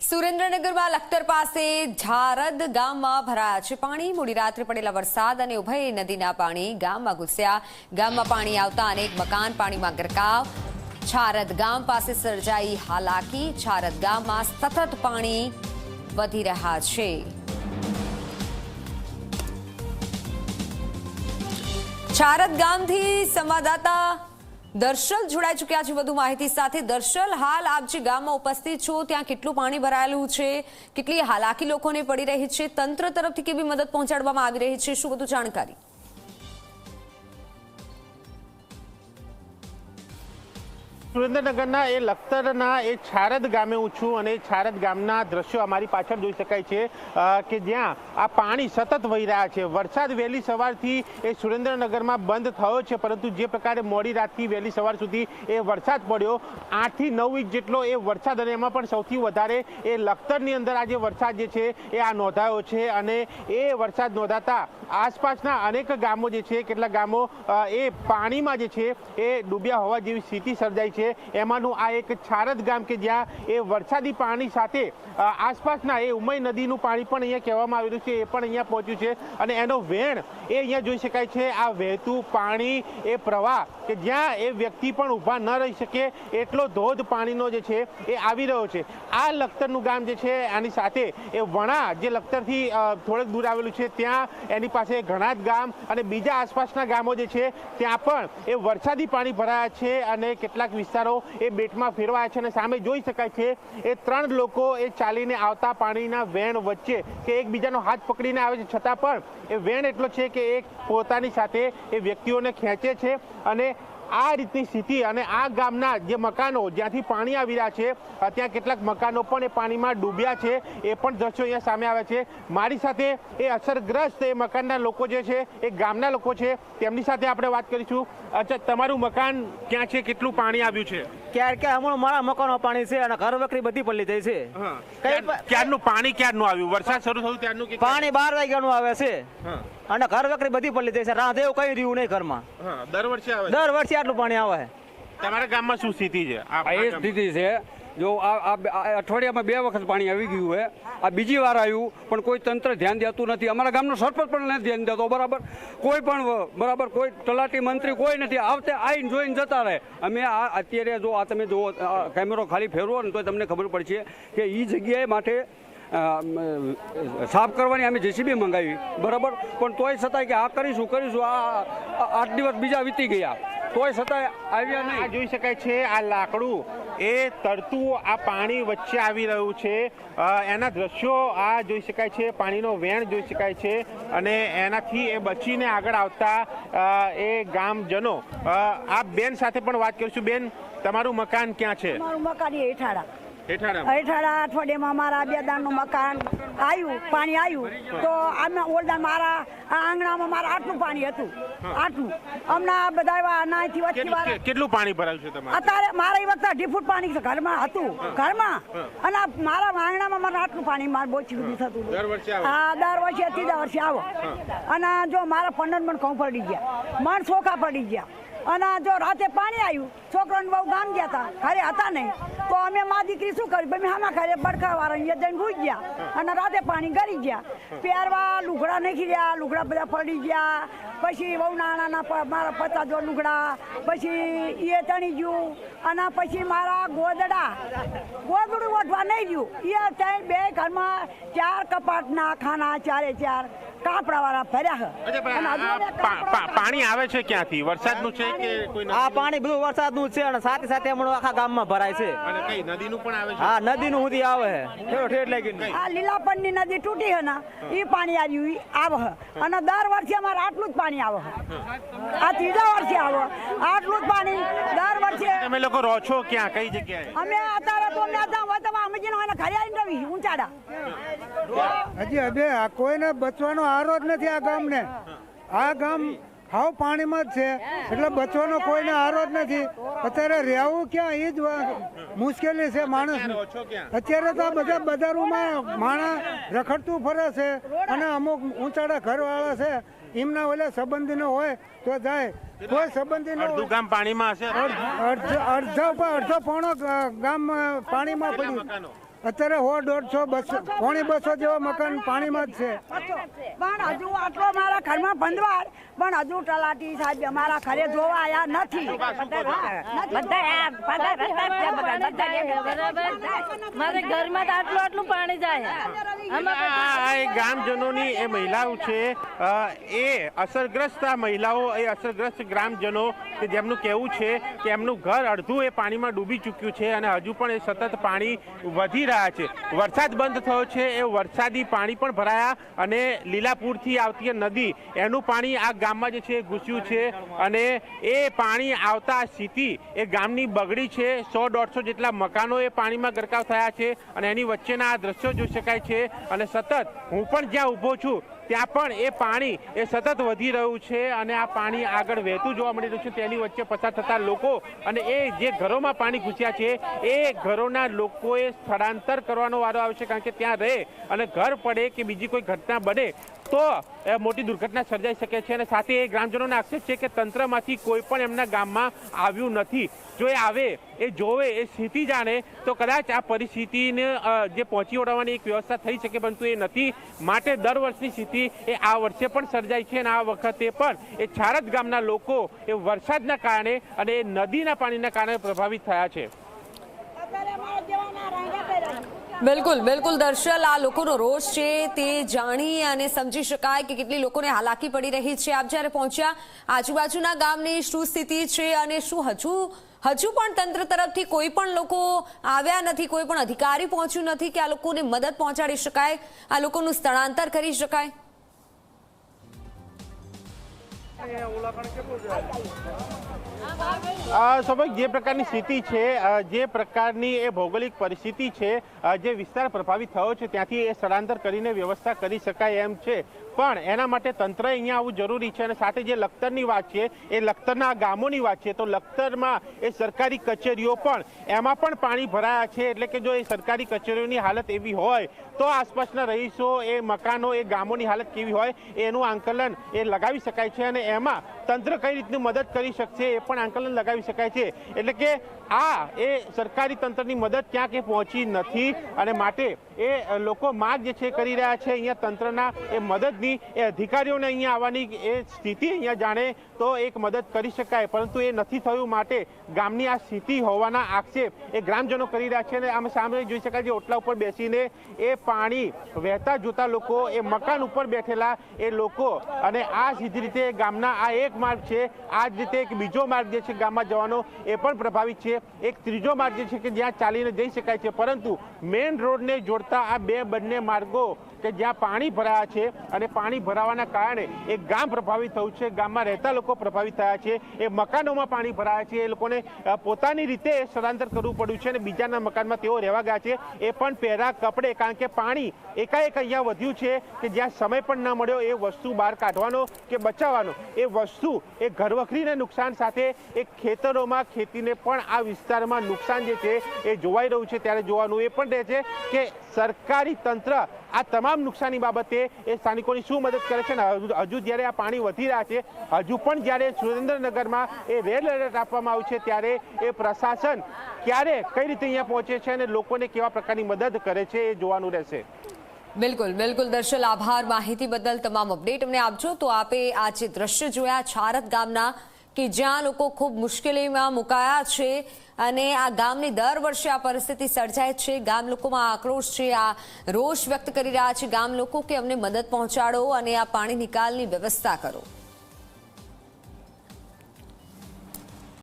સુરેન્દ્રનગરમાં લખતર પાસે ઝારદ ગામમાં ભરાયા છે પાણી। મોડી રાત્રે પડેલા વરસાદ અને ઉભય નદીના પાણી ગામમાં ઘૂસ્યા। ગામમાં પાણી આવતા અનેક મકાન પાણીમાં ગરકાવ। ઝારદ ગામ પાસે સર્જાઈ હાલાકી। ઝારદ ગામમાં સતત પાણી વધી રહ્યા છે। ઝારદ ગામથી સંવાદદાતા દર્શલ જોડાઈ ચૂક્યા છે વધુ માહિતી સાથે। દર્શલ, હાલ આપ જે ગામમાં ઉપસ્થિત છો ત્યાં કેટલું પાણી ભરાયેલું છે, કેટલી હાલાકી લોકોને પડી રહી છે, તંત્ર તરફથી કેવી મદદ પહોંચાડવામાં આવી રહી છે, શું વધુ જાણકારી? સુરેન્દ્રનગરના એ લખતરના એ ઝારદ ગામે હું છું અને ઝારદ ગામના દ્રશ્યો અમારી પાછળ જોઈ શકાય છે કે જ્યાં આ પાણી સતત વહી રહ્યા છે। વરસાદ વહેલી સવારથી એ સુરેન્દ્રનગરમાં બંધ થયો છે, પરંતુ જે પ્રકારે મોડી રાતથી વહેલી સવાર સુધી એ વરસાદ પડ્યો, 8 થી 9 ઇંચ જેટલો એ વરસાદ, અને એમાં પણ સૌથી વધારે એ લખતરની અંદર આજે વરસાદ જે છે એ આ નોંધાયો છે। અને એ વરસાદ નોંધાતા આસપાસના અનેક ગામો જે છે, કેટલાક ગામો એ પાણીમાં જે છે એ ડૂબ્યા હોવા જેવી સ્થિતિ સર્જાઈ છે। એમાંનું આ એક ઝારદ ગામ કે જ્યાં એ વરસાદી પાણી સાથે આસપાસના એ ઉમય નદીનું પાણી પણ અહીંયા કહેવામાં આવેલું છે, એ પણ અહીંયા પહોંચ્યું છે અને એનો વેણ એ અહીંયા જોઈ શકાય છે। આ વહેતું પાણી, એ પ્રવાહ કે જ્યાં એ વ્યક્તિ પણ ઊભા ન રહી શકે એટલો ધોધ પાણીનો જે છે એ આવી રહ્યો છે। આ લખતરનું ગામ જે છે આની સાથે એ વણા જે લખતરથી થોડેક દૂર આવેલું છે, ત્યાં એની પાસે ઘણા જ ગામ અને બીજા આસપાસના ગામો જે છે ત્યાં પણ એ વરસાદી પાણી ભરાયા છે અને કેટલાક વિસ્તારો એ બેટમાં ફેરવાયા છે। અને સામે જોઈ શકાય છે એ 3 લોકો એ ચાલીને આવતા પાણીના વેણ વચ્ચે કે એકબીજાનો હાથ પકડીને આવે છે, છતાં પણ એ વેણ એટલો છે કે એક પોતાની સાથે એ વ્યક્તિઓને ખેંચે છે। અને આ રીતની સ્થિતિ અને આ ગામના જે મકાનો જ્યાંથી પાણી આવી રહ્યા છે ત્યાં કેટલાક મકાનો પણ એ પાણીમાં ડૂબ્યા છે, એ પણ દ્રશ્યો અહીંયા સામે આવ્યા છે। મારી સાથે એ અસરગ્રસ્ત એ મકાનના લોકો જે છે, એ ગામના લોકો છે, તેમની સાથે આપણે વાત કરીશું। અચ્છા, તમારું મકાન ક્યાં છે, કેટલું પાણી આવ્યું છે? હમણાં મારા મકાનો પાણી છે અને ઘર વખરી બધી પલ્લી થઈ છે। ક્યારનું પાણી ક્યારનું આવ્યું? વરસાદ શરૂ થયું ત્યારનું? પાણી 12 વાગ્યાનું આવે છે અને ઘર વખરી બધી પલ્લી થઈ છે। રાંધેવું કઈ રહ્યું નહીં ઘરમાં। દર વર્ષે આવે? દર વર્ષે આટલું પાણી આવે છે। તમારા ગામમાં શું સ્થિતિ છે? એ સ્થિતિ છે જો આ અઠવાડિયામાં 2 વખત પાણી આવી ગયું છે, આ બીજી વાર આવ્યું, પણ કોઈ તંત્ર ધ્યાન દેતું નથી। અમારા ગામનો સરપંચ પણ નથી ધ્યાન દેતો બરાબર, કોઈ પણ બરાબર, કોઈ તલાટી મંત્રી કોઈ નથી આવતે, આવીને જોઈને જતા રહે। અમે આ અત્યારે જો આ તમે જુઓ કેમેરો ખાલી ફેરવો ને તો તમને ખબર પડશે કે એ જગ્યાએ માટે સાફ કરવાની અમે જેસીબી મંગાવી બરાબર, પણ તોય છતાંય કે આ કરીશું આ 8 દિવસ બીજા વીતી ગયા તોય છતાંય આવ્યા નહીં। જોઈ શકાય છે આ લાકડું એ તરતું આ પાણી વચ્ચે આવી રહ્યું છે, એના દ્રશ્યો આ જોઈ શકાય છે, પાણીનો વેણ જોઈ શકાય છે અને એનાથી એ બચીને આગળ આવતા એ ગામજનો। આ બેન સાથે પણ વાત કરીશું। બેન, તમારું મકાન ક્યાં છે? મારું મકાન હેઠાડા અઠવાડિયામાં મારા 2 દાણનું મકાન આવ્યું, પાણી આવ્યું તો આમાં ઓરડા મારા આંગણામાં મારા આટલું પાણી હતું, આટલું હમણાં બધા નાથી વચ્ચે કેટલું પાણી ભરાયું છે તમારે? અત્યારે મારા એ વખતે 2 ફૂટ પાણી ઘરમાં હતું, ઘરમાં, અને મારા આંગણામાં મારા આટલું પાણી મારે બોચી બધું થતું। હા, દર વર્ષે 3 વર્ષે આવો અને જો મારા 15 મણ ઘઉં પડી ગયા, મણ ચોખા પડી ગયા અને જો રાતે પાણી આવ્યું, છોકરાને બહુ ગામ ગયા હતા, ઘરે હતા નહીં, તો અમે મા દીકરી શું કર્યું, ભાઈ હામાં ઘરે બડકા વાળા અહીંયા જઈને ભૂઈ ગયા અને રાતે પાણી ગળી ગયા। પહેરવા લુગડા નાખી રહ્યા, લુગડા બધા પડી ગયા, પછી બહુ નાના મારા 50 જોડ લુગડા, પછી એ તણી ગયું અને પછી મારા ગોદડું ઓઢવા નહીં ગયું, એ ત્યાં 2 ઘરમાં 4 કપાટના ખાના 4 કાપડા વાળા ભર્યા। પાણી આવે છે ક્યાંથી? વરસાદનું છે કે કોઈ? આ પાણી બધું વરસાદનું છે અને સાથે સાથે હમણાં આખા ગામમાં ભરાય છે। અને કઈ નદીનું પણ આવે છે? હા, નદીનું સુધી આવે છે, ઠેઠ લાગી। આ લીલાપણની નદી તૂટી છે ને, એ પાણી આવ્યું આવે અને દર વર્ષે અમારે આટલું જ પાણી આવે। આ 3જા વર્ષે આવે આટલું જ પાણી દર વર્ષે। તમે લોકો રહો છો ક્યાં, કઈ જગ્યાએ? અમે અત્યારે તો અમે ઘરે આવીને રવી ઊંચાડા। હજી હવે કોઈને બચવાનો આરો જ નથી આ ગામને। આ ગામ હાવ પાણીમાં જ છે, એટલે બચવાનો કોઈને આરો જ નથી। અત્યારે રહેવું ક્યાં એ જ મુશ્કેલી છે માણસ। અત્યારે તો આ બધા બજારોમાં માણસ રખડતું ફરે છે અને અમુક ઊંચાડા ઘરવાળા છે, એમના ઓલે સંબંધીનો હોય તો જાય, કોઈ સંબંધીનો અડધું ગામ પાણીમાં હશે, અડધો પોણો ગામ પાણીમાં પડ્યું। અત્યારે 100, 150, 200, 250 જેવા મકાન પાણીમાં જ છે. પણ હજુ આટલો મારા ઘરમાં બંધવાર પણ હજુ તલાટી સાહેબ અમારા ઘરે જોવા આયા નથી. મારે ઘરમાં આટલું પાણી જાય. ગ્રામજનોની એ મહિલાઓ છે, એ અસરગ્રસ્ત મહિલાઓ, એ અસરગ્રસ્ત ગ્રામજનો કે જેમનું કહેવું છે કે એમનું ઘર અડધું એ પાણીમાં ડૂબી ચૂક્યું છે અને હજુ પણ એ સતત પાણી વધી રહ્યા છે. વરસાદ બંધ થયો છે, એ વરસાદી પાણી પણ ભરાયા અને લીલાપુરથી આવતી નદી એનું પાણી આ ગામમાં જે છે ઘૂસ્યું છે અને એ પાણી આવતા સ્થિતિ એ ગામની બગડી છે. 100-150 જેટલા મકાનો એ પાણીમાં ગરકાવ થયા છે અને એની વચ્ચેના આ દ્રશ્યો જોઈ શકાય છે. અને સતત હું પણ જ્યાં ઊભો છું ત્યાં પણ એ પાણી એ સતત વધી રહ્યું છે અને આ પાણી આગળ વહેતું જોવા મળી રહ્યું છે. તેની વચ્ચે પસાર થતા લોકો અને એ જે ઘરોમાં પાણી ઘૂસ્યા છે એ ઘરોના લોકોએ સ્થળાંતર કરવાનો વારો આવે છે, કારણ કે ત્યાં રહે અને ઘર પડે કે બીજી કોઈ ઘટના બને તો મોટી દુર્ઘટના સર્જાઈ શકે છે. અને સાથે એ ગ્રામજનોને આક્ષેપ છે કે તંત્રમાંથી કોઈ પણ એમના ગામમાં આવ્યું નથી. જો એ આવે, એ જોવે, એ સ્થિતિ જાણે તો કદાચ આ પરિસ્થિતિને જે પહોંચી વળવાની એક વ્યવસ્થા થઈ શકે, પરંતુ એ નથી. માટે દર વર્ષની સ્થિતિ એ આ વર્ષે પણ સર્જાઈ છે અને આ વખતે પણ એ છારદ ગામના લોકો એ વરસાદના કારણે અને એ નદીના પાણીના કારણે પ્રભાવિત થયા છે. બિલકુલ બિલકુલ દર્શલ, આ લોકોનો રોષ છે તે જાણી અને સમજી શકાય કે કેટલી લોકોને હાલાકી પડી રહી છે. આપ જ્યારે પહોંચ્યા આજુબાજુના ગામની શું સ્થિતિ છે અને શું હજુ પણ તંત્ર તરફથી કોઈ પણ લોકો આવ્યા નથી, કોઈ પણ અધિકારી પહોંચ્યું નથી કે આ લોકોને મદદ પહોંચાડી શકાય, આ લોકોનું સ્થળાંતર કરી શકાય? સ્વાભાવિક જે પ્રકારની સ્થિતિ છે, જે પ્રકારની એ ભૌગોલિક પરિસ્થિતિ છે, જે વિસ્તાર પ્રભાવિત થયો છે ત્યાંથી એ સ્થળાંતર કરીને વ્યવસ્થા કરી શકાય એમ છે. પણ એના માટે તંત્ર અહીંયા આવવું જરૂરી છે. અને સાથે જે લખતરની વાત છે એ લખતરના ગામોની વાત છે, તો લખતરમાં એ સરકારી કચેરીઓ પણ એમાં પણ પાણી ભરાયા છે. એટલે કે જો એ સરકારી કચેરીઓની હાલત એવી હોય તો આસપાસના રહીશો, એ મકાનો, એ ગામોની હાલત કેવી હોય એનું આંકલન એ લગાવી શકાય છે અને એમાં તંત્ર કઈ રીતની મદદ કરી શકશે એ પણ આંકલન લગાવી શકાય છે. એટલે કે એ સરકારી તંત્રની મદદ ક્યાંક એ પહોંચી નથી અને માટે એ લોકો માંગ જે છે કરી રહ્યા છે અહીંયા તંત્રના એ મદદની, એ અધિકારીઓને અહીંયા આવવાની એ સ્થિતિ અહીંયા જાણે તો એક મદદ કરી શકાય, પરંતુ એ નથી થયું. માટે ગામની આ સ્થિતિ હોવાના આક્ષેપ એ ગ્રામજનો કરી રહ્યા છે અને આમ સામે જોઈ શકાય છે ઓટલા ઉપર બેસીને એ પાણી વહેતા જોતા લોકો, એ મકાન ઉપર બેઠેલા એ લોકો અને આ સીધી રીતે ગામના આ એક માર્ગ છે, આ જ રીતે એક બીજો માર્ગ જે છે ગામમાં જવાનો એ પણ પ્રભાવિત છે. એક ત્રીજો માર્ગ જે છે કે જ્યાં ચાલીને જઈ શકાય છે, પરંતુ મેઇન રોડને જોડતા આ બંને માર્ગો કે જ્યાં પાણી ભરાયા છે અને પાણી ભરાવાના કારણે એક ગામ પ્રભાવિત થયું છે, ગામમાં રહેતા લોકો પ્રભાવિત થયા છે, એ મકાનોમાં પાણી ભરાયા છે, એ લોકોને પોતાની રીતે સ્થળાંતર કરવું પડ્યું છે અને બીજાના મકાનમાં તેઓ રહેવા ગયા છે, એ પણ પહેરા કપડે, કારણ કે પાણી એકાએક અહીંયા વધ્યું છે કે જ્યાં સમય પણ ન મળ્યો એ વસ્તુ બહાર કાઢવાનો કે બચાવવાનો, એ વસ્તુ એ ઘરવખરીને નુકસાન સાથે એક ખેતરોમાં, ખેતીને પણ આ વિસ્તારમાં નુકસાન જે છે એ જોવાઈ રહ્યું છે. ત્યારે જોવાનું એ પણ રહે છે કે સરકારી તંત્ર આ તમામ નુકસાની બાબતે એ સ્થાનિકોની શું મદદ કરે છે. હજુ જ્યારે આ પાણી વધી રહ્યા છે, હજુ પણ જ્યારે સુરેન્દ્રનગરમાં એ રેડ એલર્ટ આપવામાં આવ્યું છે, ત્યારે એ પ્રશાસન ક્યારે કઈ રીતે અહીંયા પહોંચે છે અને લોકોને કેવા પ્રકારની મદદ કરે છે એ જોવાનું રહેશે. બિલકુલ બિલકુલ દર્શલ, આભાર માહિતી બદલ. તમામ અપડેટ અમને આપજો. તો આપે આ જે દ્રશ્ય જોયા છારદ ગામના કે જ્યાં લોકો ખૂબ મુશ્કેલીમાં મુકાયા છે અને આ ગામની દર વર્ષે આ પરિસ્થિતિ સર્જાય છે. ગામ લોકોમાં આક્રોશ છે, આ રોષ વ્યક્ત કરી રહ્યા છે ગામ લોકો કે અમને મદદ પહોંચાડો અને આ પાણી નિકાલની વ્યવસ્થા કરો.